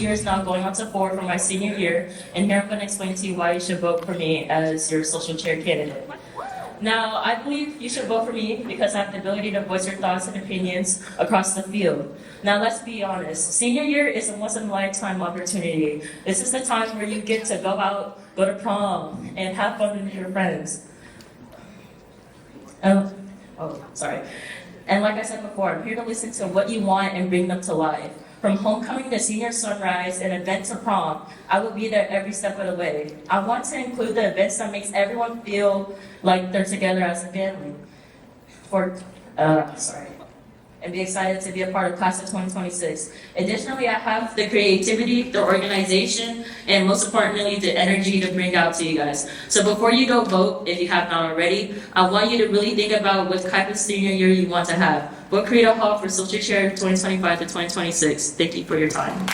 years now, going on to 4 for my senior year, and here I'm going to explain to you why you should vote for me as your social chair candidate. Now, I believe you should vote for me because I have the ability to voice your thoughts and opinions across the field. Now, let's be honest. Senior year is a once-in-a-lifetime opportunity. This is the time where you get to go out, go to prom, and have fun with your friends. Sorry. And like I said before, I'm here to listen to what you want and bring them to life. From homecoming to senior sunrise and event to prom, I will be there every step of the way. I want to include the events that makes everyone feel like they're together as a family. And be excited to be a part of Class of 2026. Additionally, I have the creativity, the organization, and most importantly, the energy to bring out to you guys. So before you go vote, if you have not already, I want you to really think about what type of senior year you want to have. Vote Credo Hall for Social Chair 2025 to 2026. Thank you for your time.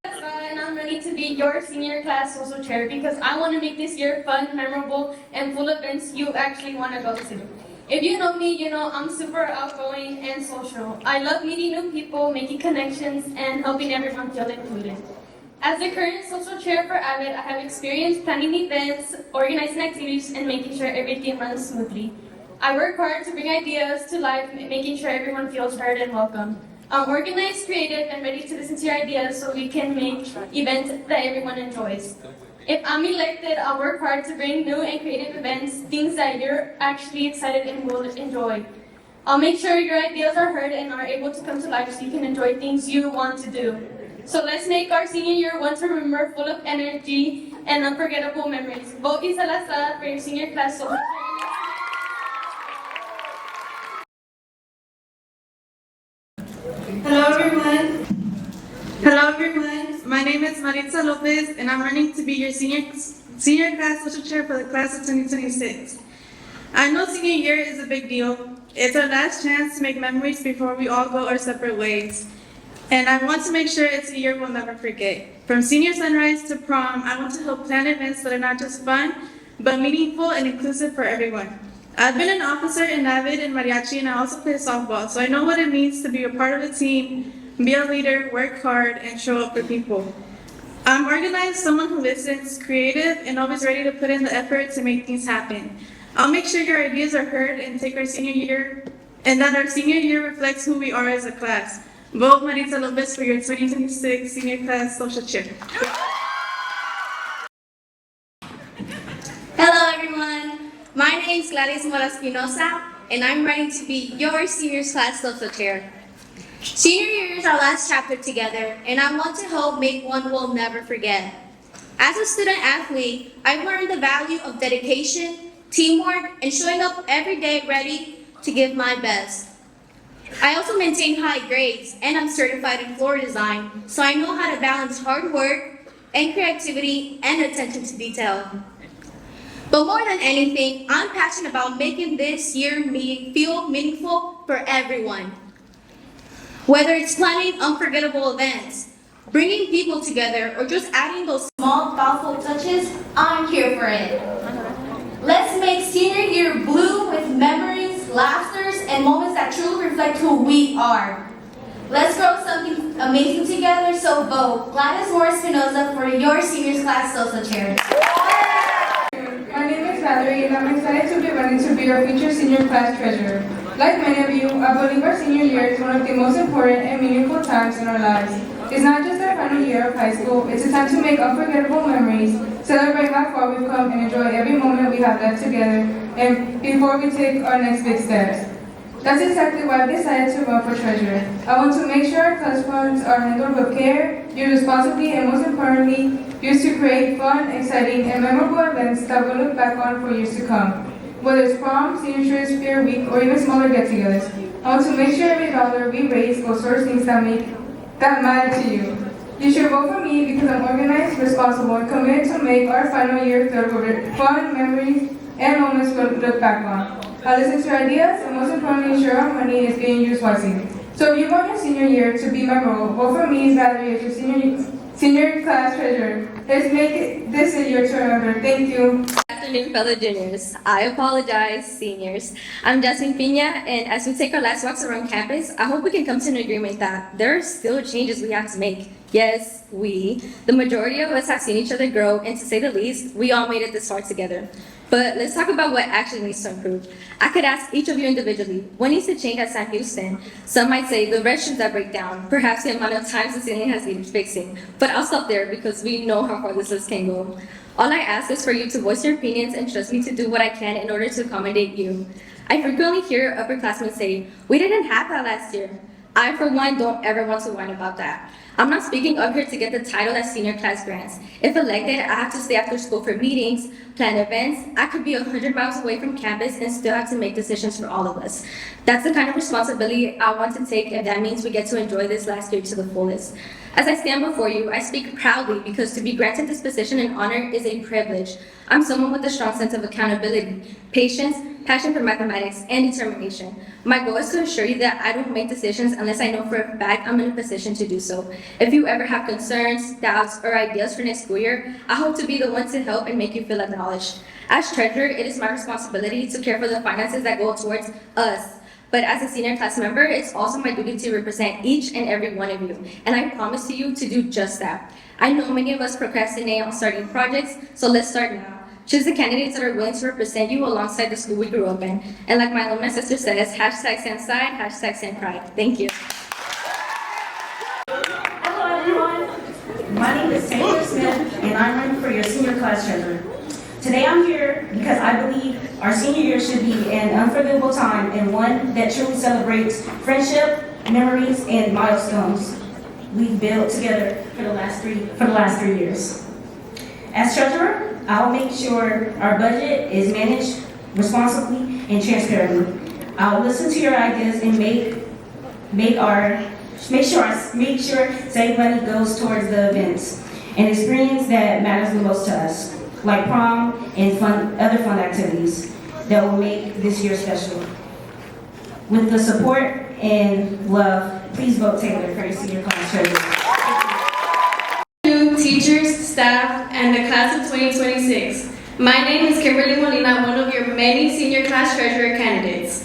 And I'm ready to be your senior class social chair because I want to make this year fun, memorable, and full of events you actually want to go to. If you know me, you know I'm super outgoing and social. I love meeting new people, making connections, and helping everyone feel included. As the current social chair for AVID, I have experience planning events, organizing activities, and making sure everything runs smoothly. I work hard to bring ideas to life, making sure everyone feels heard and welcome. I'm organized, creative, and ready to listen to your ideas so we can make events that everyone enjoys. If I'm elected, I'll work hard to bring new and creative events, things that you're actually excited and will enjoy. I'll make sure your ideas are heard and are able to come to life so you can enjoy things you want to do. So let's make our senior year one to remember, full of energy and unforgettable memories. Vote Isa Lazada for your senior class social chair. Hello everyone. My name is Maritza Lopez and I'm running to be your senior class social chair for the class of 2026. I know senior year is a big deal. It's our last chance to make memories before we all go our separate ways. And I want to make sure it's a year we'll never forget. From senior sunrise to prom, I want to help plan events that are not just fun, but meaningful and inclusive for everyone. I've been an officer in AVID and Mariachi, and I also play softball, so I know what it means to be a part of a team, be a leader, work hard, and show up for people. I'm organized, someone who listens, creative, and always ready to put in the effort to make things happen. I'll make sure your ideas are heard and take our senior year, and that our senior year reflects who we are as a class. Vote Maritza Lopez for your 2026 senior class social chair. Hello everyone, my name is Gladys Mora Espinosa, and I'm running to be your senior class social chair. Senior year is our last chapter together, and I want to help make one we'll never forget. As a student athlete, I've learned the value of dedication, teamwork, and showing up every day ready to give my best. I also maintain high grades, and I'm certified in floor design, so I know how to balance hard work and creativity and attention to detail. But more than anything, I'm passionate about making this year feel meaningful for everyone. Whether it's planning unforgettable events, bringing people together, or just adding those small, thoughtful touches, I'm here for it. Let's make senior year blue with memories, laughters, and moments that truly reflect who we are. Let's grow something amazing together, so vote Gladys Mora Espinosa for your seniors class social chair. My name is Valerie, and I'm excited to be running to be your future senior class treasurer. Like many of you, I believe our senior year is one of the most important and meaningful times in our lives. It's not just our final year of high school, it's a time to make unforgettable memories, celebrate how far we've come, and enjoy every moment we have left together and before we take our next big steps. That's exactly why I've decided to run for treasurer. I want to make sure our class funds are handled with care, used responsibly, and most importantly, used to create fun, exciting, and memorable events that we'll look back on for years to come. Whether it's prom, senior trip, spirit week, or even smaller get-togethers, I want to make sure every dollar we raise goes towards things that matter to you. You should vote for me because I'm organized, responsible, and committed to make our final year filled with fun, memories, and moments we'll look back on. I listen to your ideas, and most importantly, ensure our money is being used wisely. So if you want your senior year to be memorable, vote for me, Valerie, as your senior class treasurer. Let's make this a year to remember. Thank you. Good afternoon, fellow juniors. I apologize, seniors. I'm Jasmine Pina, and as we take our last walks around campus, I hope we can come to an agreement that there are still changes we have to make. Yes, the majority of us have seen each other grow, and to say the least, we all made it this far together. But let's talk about what actually needs to improve. I could ask each of you individually, what needs to change at Sam Houston? Some might say the restrooms that break down, perhaps the amount of times the ceiling has needed fixing. But I'll stop there because we know how far this list can go. All I ask is for you to voice your opinions and trust me to do what I can in order to accommodate you. I frequently hear upperclassmen say, we didn't have that last year. I, for one, don't ever want to whine about that. I'm not speaking up here to get the title that senior class grants. If elected, I have to stay after school for meetings, plan events. I could be 100 miles away from campus and still have to make decisions for all of us. That's the kind of responsibility I want to take, and that means we get to enjoy this last year to the fullest. As I stand before you, I speak proudly because to be granted this position and honor is a privilege. I'm someone with a strong sense of accountability, patience, passion for mathematics, and determination. My goal is to assure you that I don't make decisions unless I know for a fact I'm in a position to do so. If you ever have concerns, doubts, or ideas for next school year, I hope to be the one to help and make you feel acknowledged. As treasurer, it is my responsibility to care for the finances that go towards us. But as a senior class member, it's also my duty to represent each and every one of you. And I promise to you to do just that. I know many of us procrastinate on starting projects, so let's start now. Choose the candidates that are willing to represent you alongside the school we grew up in. And like my alumni sister says, #SandSide, #SandPride. Thank you. Hello everyone, my name is Taylor Smith and I'm running for your senior class treasurer. Today I'm here because I believe our senior year should be an unforgettable time and one that truly celebrates friendship, memories, and milestones we've built together for the last 3 years. As treasurer, I'll make sure our budget is managed responsibly and transparently. I'll listen to your ideas and make sure saved money goes towards the events and experience that matters the most to us, like prom and other fun activities that will make this year special. With the support and love, please vote Taylor for your senior class treasurer. Teachers, staff, and the class of 2026. My name is Kimberly Molina, one of your many senior class treasurer candidates.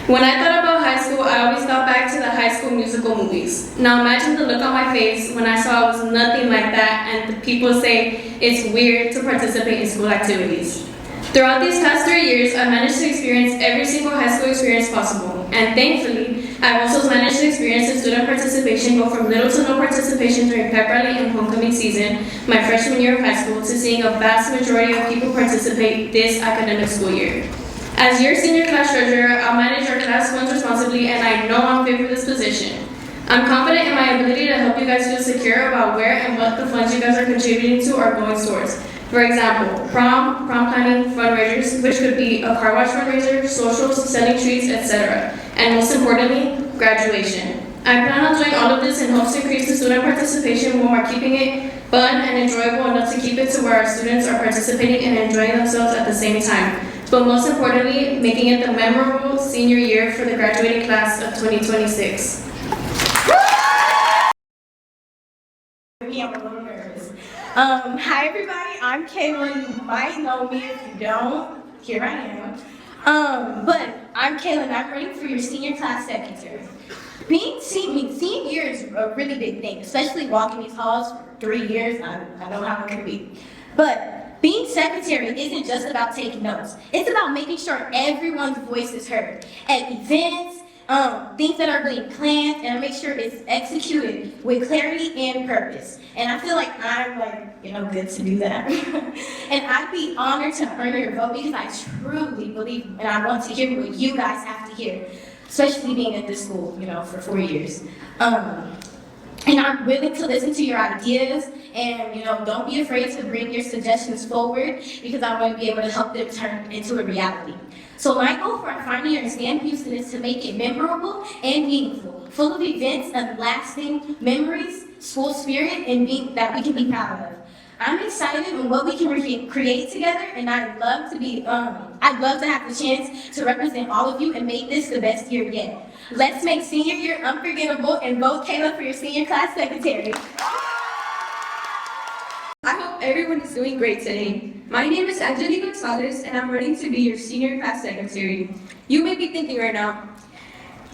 When I thought about high school, I always thought back to the High School Musical movies. Now imagine the look on my face when I saw I was nothing like that and the people say it's weird to participate in school activities. Throughout these past 3 years, I managed to experience every single high school experience possible, and thankfully, I've also managed to experience the student participation go from little to no participation during pep rally and homecoming season, my freshman year of high school, to seeing a vast majority of people participate this academic school year. As your senior class treasurer, I'll manage our class funds responsibly, and I know I'm fit for this position. I'm confident in my ability to help you guys feel secure about where and what the funds you guys are contributing to are going towards. For example, prom planning, fundraisers, which could be a car wash fundraiser, socials, selling treats, etc. And most importantly, graduation. I plan on doing all of this in hopes to increase the student participation while we're keeping it fun and enjoyable enough to keep it to where our students are participating and enjoying themselves at the same time. But most importantly, making it the memorable senior year for the graduating class of 2026. I'm a little nervous. Hi everybody, I'm Kayla. You might know me if you don't. Here I am. But I'm Kayla and I'm running for your senior class secretary. Being senior year is a really big thing, especially walking these halls for 3 years. I know how it can be. But being secretary isn't just about taking notes. It's about making sure everyone's voice is heard at events, things that are being planned, and make sure it's executed with clarity and purpose. And I feel like I'm good to do that. And I'd be honored to earn your vote because I truly believe and I want to hear what you guys have to hear, especially being at this school, for 4 years. And I'm willing to listen to your ideas and, don't be afraid to bring your suggestions forward because I want to be able to help them turn into a reality. So my goal for our final year in SAM Houston is to make it memorable and meaningful, full of events and lasting memories, school spirit, and that we can be proud of. I'm excited on what we can create together, and I'd love to have the chance to represent all of you and make this the best year yet. Let's make senior year unforgettable and vote Kayla for your senior class secretary. I hope everyone is doing great today. My name is Angelique Gonzalez, and I'm running to be your senior class secretary. You may be thinking right now,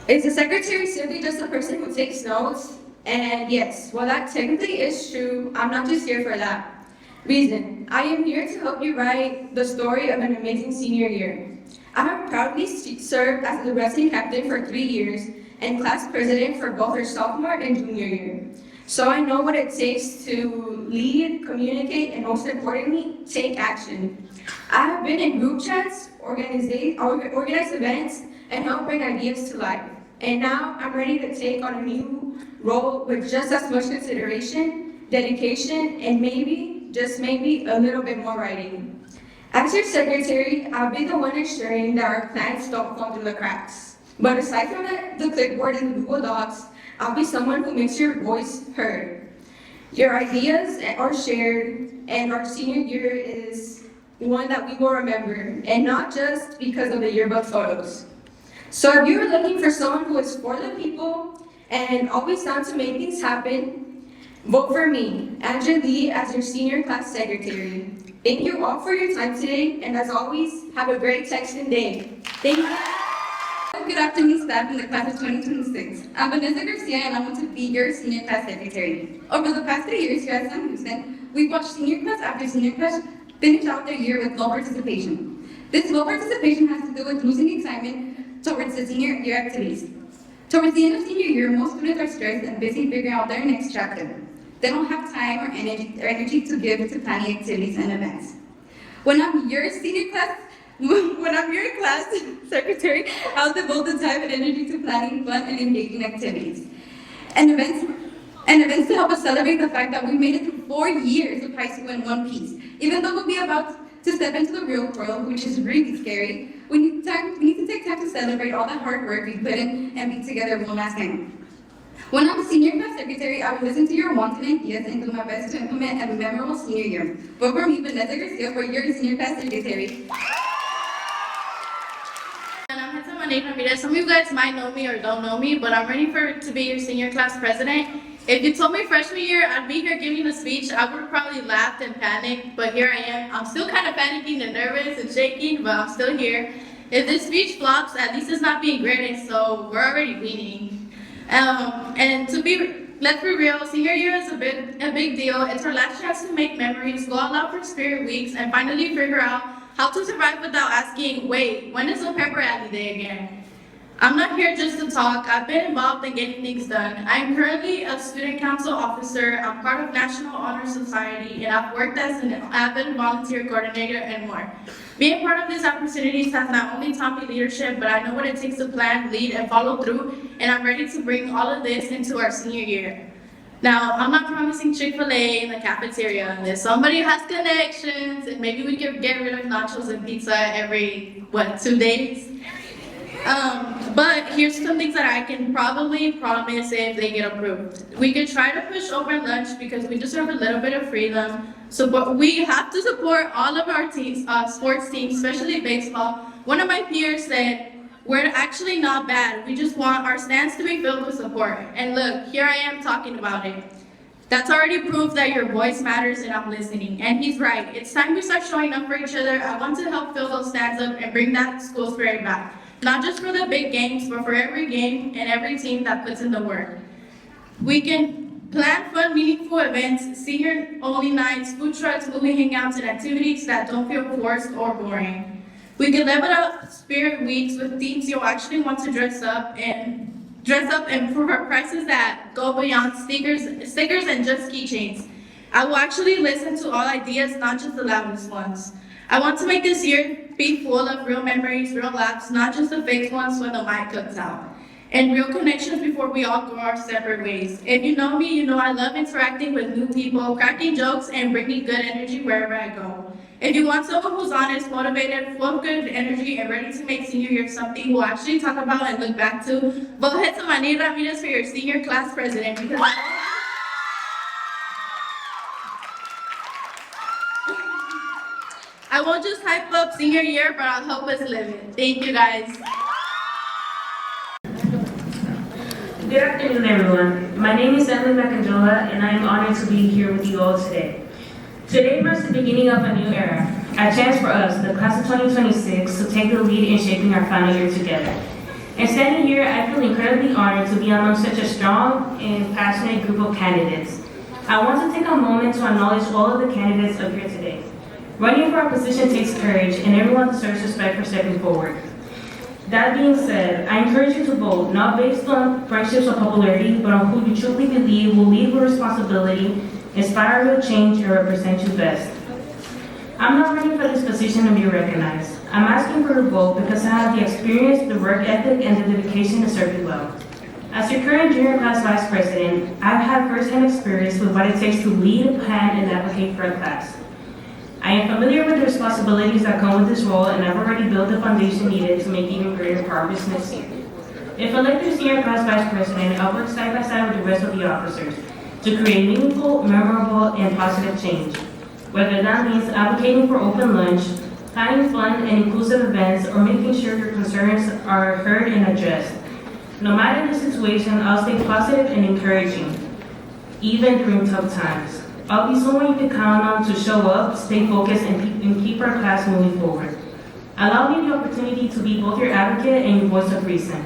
is the secretary simply just a person who takes notes? And yes, while that technically is true, I'm not just here for that reason. I am here to help you write the story of an amazing senior year. I have proudly served as the wrestling captain for 3 years and class president for both our sophomore and junior year. So I know what it takes to lead, communicate, and most importantly, take action. I have been in group chats, organized events, and helped bring ideas to life. And now I'm ready to take on a new role with just as much consideration, dedication, and maybe, just maybe, a little bit more writing. As your secretary, I'll be the one ensuring that our plans don't fall through the cracks. But aside from the clipboard and the Google Docs, I'll be someone who makes your voice heard. Your ideas are shared, and our senior year is one that we will remember, and not just because of the yearbook photos. So if you're looking for someone who is for the people and always down to make things happen, vote for me, Angela Lee, as your senior class secretary. Thank you all for your time today, and as always, have a great Texan day. Thank you. Good afternoon, staff in the class of 2026. I'm Vanessa Garcia, and I want to be your senior class secretary. Over the past 3 years here at San Houston, we've watched senior class after senior class finish out their year with low participation. This low participation has to do with losing excitement towards the senior year activities. Towards the end of senior year, most students are stressed and busy figuring out their next chapter. They don't have time or energy to give to planning activities and events. When I'm your class secretary, I'll devote the time and energy to planning fun and engaging activities and events to help us celebrate the fact that we made it through 4 years of high school in one piece. Even though we'll be about to step into the real world, which is really scary, we need to take time to celebrate all the hard work we put in and be together one last time. When I'm senior class secretary, I will listen to your wants and ideas and do my best to implement a memorable senior year. Vote for me, Vanessa Garcia, for your senior class secretary. And I'm Hetza Mané Ramirez. Some of you guys might know me or don't know me, but I'm ready to be your senior class president. If you told me freshman year I'd be here giving a speech, I would have probably laughed and panicked, but here I am. I'm still kind of panicking and nervous and shaking, but I'm still here. If this speech flops, at least it's not being graded, so we're already winning. Let's be real, senior year is a big deal. It's our last chance to make memories, go all out for spirit weeks, and finally figure out how to survive without asking, wait, when is the pep rally day again? I'm not here just to talk. I've been involved in getting things done. I'm currently a student council officer. I'm part of National Honor Society, and I've worked as an avid volunteer coordinator and more. Being part of these opportunities has not only taught me leadership, but I know what it takes to plan, lead, and follow through, and I'm ready to bring all of this into our senior year. Now, I'm not promising Chick-fil-A in the cafeteria unless somebody has connections, and maybe we can get rid of nachos and pizza every, 2 days? But here's some things that I can probably promise if they get approved. We could try to push over lunch because we deserve a little bit of freedom. But we have to support all of our teams, sports teams, especially baseball. One of my peers said, we're actually not bad. We just want our stands to be filled with support. And look, here I am talking about it. That's already proof that your voice matters and I'm listening. And he's right. It's time we start showing up for each other. I want to help fill those stands up and bring that school spirit back. Not just for the big games, but for every game and every team that puts in the work. We can plan fun, meaningful events, senior-only nights, food trucks, movie hangouts, and activities that don't feel forced or boring. We can level up spirit weeks with themes you'll actually want to dress up and for prices that go beyond stickers and just keychains. I will actually listen to all ideas, not just the loudest ones. I want to make this year be full of real memories, real laughs, not just the fake ones when the mic cuts out. And real connections before we all go our separate ways. If you know me, you know I love interacting with new people, cracking jokes, and bringing good energy wherever I go. If you want someone who's honest, motivated, full of good energy, and ready to make senior year something we'll actually talk about and look back to, vote Hetza Mané Ramirez for your senior class president. Because I won't just hype up senior year, but I'll help us live it. Thank you, guys. Good afternoon, everyone. My name is Emily McAnjola, and I am honored to be here with you all today. Today marks the beginning of a new era, a chance for us, the class of 2026, to take the lead in shaping our final year together. And standing here, I feel incredibly honored to be among such a strong and passionate group of candidates. I want to take a moment to acknowledge all of the candidates up here today. Running for a position takes courage, and everyone deserves respect for stepping forward. That being said, I encourage you to vote, not based on friendships or popularity, but on who you truly believe will lead with responsibility, inspire real change, and represent you best. I'm not running for this position to be recognized. I'm asking for your vote because I have the experience, the work ethic, and the dedication to serve you well. As your current junior class vice president, I've had first-hand experience with what it takes to lead, plan, and advocate for a class. I am familiar with the responsibilities that come with this role, and I've already built the foundation needed to make even greater progress next year. If elected senior class vice president, I'll work side by side with the rest of the officers to create meaningful, memorable, and positive change. Whether that means advocating for open lunch, planning fun and inclusive events, or making sure your concerns are heard and addressed. No matter the situation, I'll stay positive and encouraging, even during tough times. I'll be someone you can count on to show up, stay focused, and keep our class moving forward. Allow me the opportunity to be both your advocate and your voice of reason.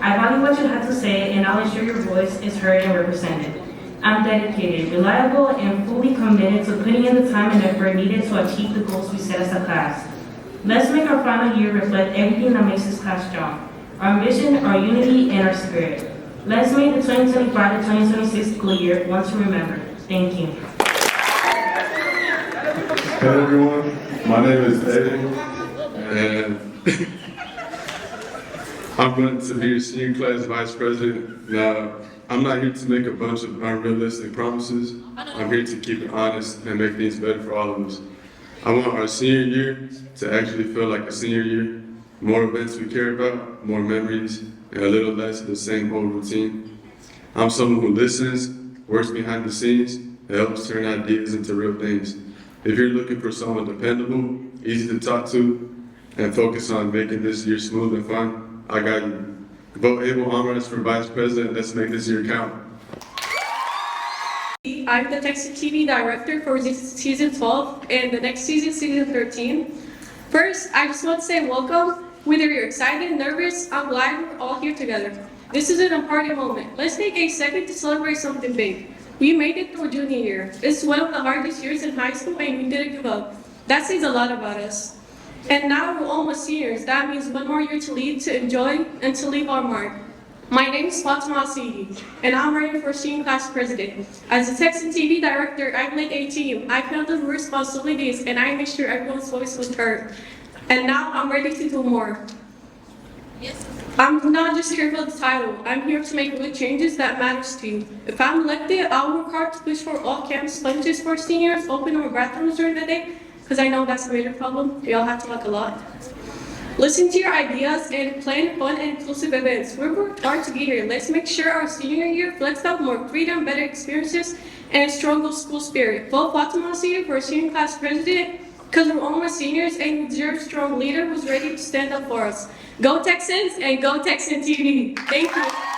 I value what you have to say, and I'll ensure your voice is heard and represented. I'm dedicated, reliable, and fully committed to putting in the time and effort needed to achieve the goals we set as a class. Let's make our final year reflect everything that makes this class strong. Our ambition, our unity, and our spirit. Let's make the 2025-2026 school year one to remember. Thank you. Hello everyone, my name is Aiden, and I'm going to be your senior class vice president. Now, I'm not here to make a bunch of unrealistic promises. I'm here to keep it honest and make things better for all of us. I want our senior year to actually feel like a senior year. More events we care about, more memories, and a little less of the same old routine. I'm someone who listens, works behind the scenes, and helps turn ideas into real things. If you're looking for someone dependable, easy to talk to, and focus on making this year smooth and fun, I got you. Vote Abel Amras for Vice President. Let's make this year count. I'm the Text and TV Director for Season 12 and the next season, Season 13. First, I just want to say welcome. Whether you're excited, nervous, I'm glad we're all here together. This isn't a party moment. Let's take a second to celebrate something big. We made it through junior year. It's one of the hardest years in high school and we didn't give up. That says a lot about us. And now we're almost seniors. That means one more year to lead, to enjoy, and to leave our mark. My name is Fatima Asidi, and I'm running for senior class president. As a Text and TV director, I led a team. I handled the responsibilities, and I made sure everyone's voice was heard. And now I'm ready to do more. I'm not just here for the title. I'm here to make good changes that matters to you. If I'm elected, I'll work hard to push for all campus lunches for seniors, open our bathrooms during the day, because I know that's a major problem. We all have to work a lot. Listen to your ideas and plan fun and inclusive events. We've worked hard to be here. Let's make sure our senior year reflects out more freedom, better experiences, and a stronger school spirit. Vote Fatima Asidi for senior class president, because we're almost seniors and we deserve a strong leader who's ready to stand up for us. Go Texans and go Texan TV. Thank you.